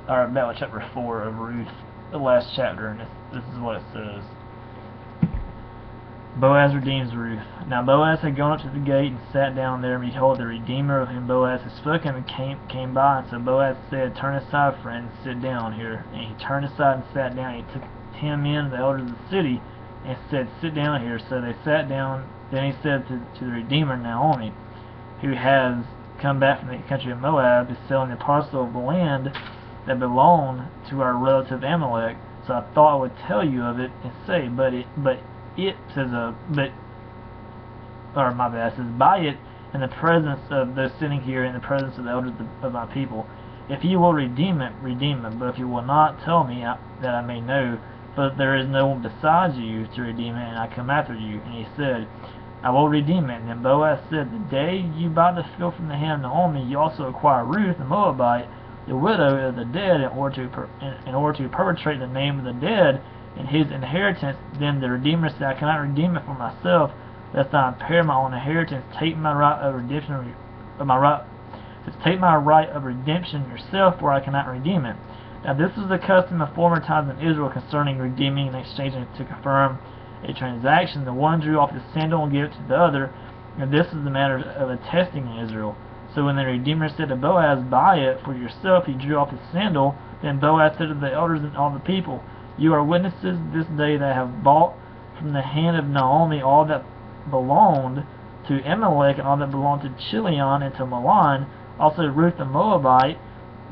or about chapter 4 of Ruth, the last chapter, and this is what it says. Boaz redeems Ruth. Now Boaz had gone up to the gate and sat down there, and behold, the Redeemer of whom Boaz had spoken came by. And so Boaz said, "Turn aside, friend, and sit down here." And he turned aside and sat down. He took 10 men, the elders of the city, and said, "Sit down here." So they sat down. Then he said to the Redeemer, Naomi, who has come back from the country of Moab, is selling a parcel of the land that belonged to our relative Amalek. So I thought I would tell you of it and say, it says, my bad, it says, buy it in the presence of those sitting here, in the presence of the elders of my people. If you will redeem it, redeem it. But if you will not, tell me, that I may know, for there is no one besides you to redeem it, and I come after you. And he said, I will redeem it. And then Boaz said, the day you buy the field from the hand of Naomi, you also acquire Ruth, the Moabite, the widow of the dead, in order to perpetrate the name of the dead in his inheritance. Then the Redeemer said, I cannot redeem it for myself, lest I impair my own inheritance. Take my right of redemption, take my right of redemption yourself, for I cannot redeem it. Now this was the custom of former times in Israel concerning redeeming and exchanging to confirm a transaction. The one drew off his sandal and gave it to the other, and this is the matter of attesting in Israel. So when the Redeemer said to Boaz, buy it for yourself, he drew off his sandal. Then Boaz said to the elders and all the people, you are witnesses this day that I have bought from the hand of Naomi all that belonged to Amalek, and all that belonged to Chilion and to Mahlon. Also Ruth the Moabite,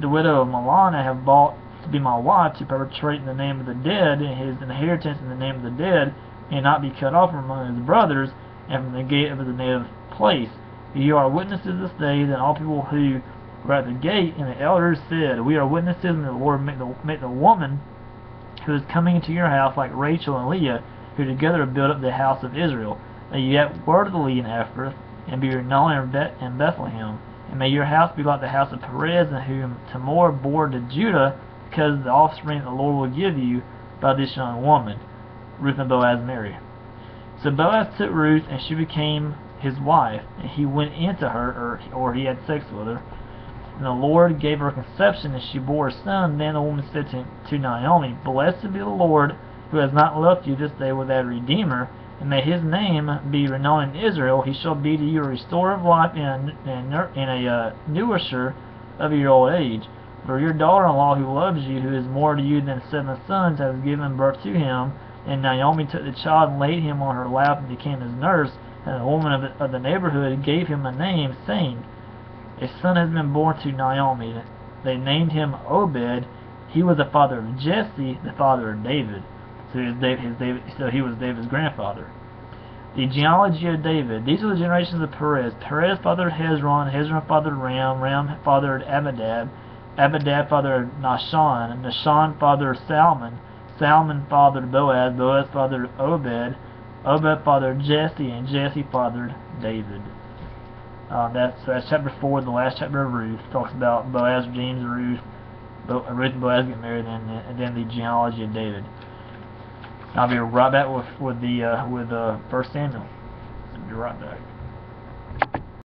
the widow of Mahlon, I have bought to be my wife, to perpetrate in the name of the dead, in his inheritance in the name of the dead, and not be cut off from among his brothers, and from the gate of the native place. You are witnesses this day. Then all people who were at the gate and the elders said, we are witnesses, and the Lord make the woman who is coming into your house like Rachel and Leah, who together built up the house of Israel. May you yet worthily in Ephrath, and be renowned in Bethlehem. And may your house be like the house of Perez, and whom Tamar bore to Judah, because of the offspring the Lord will give you by this young woman. Ruth and Boaz marry. So Boaz took Ruth, and she became his wife, and he went into her, or he had sex with her. And the Lord gave her conception, and she bore a son. Then the woman said to Naomi, blessed be the Lord, who has not left you this day without a redeemer, and may his name be renowned in Israel. He shall be to you a restorer of life and a nourisher of your old age. For your daughter-in-law who loves you, who is more to you than 7 sons, has given birth to him. And Naomi took the child and laid him on her lap and became his nurse. And the woman of the neighborhood gave him a name, saying, a son has been born to Naomi. They named him Obed. He was the father of Jesse, the father of David. So he was David's grandfather. The genealogy of David. These are the generations of Perez. Perez fathered Hezron. Hezron fathered Ram. Ram fathered Abinadab. Abinadab fathered Nahshon. Nahshon fathered Salmon. Salmon fathered Boaz. Boaz fathered Obed. Obed fathered Jesse, and Jesse fathered David. That's chapter 4, the last chapter of Ruth. Talks about Boaz redeems Ruth. Ruth and Boaz get married, and then the genealogy of David. I'll be right back with 1 Samuel. I'll be right back.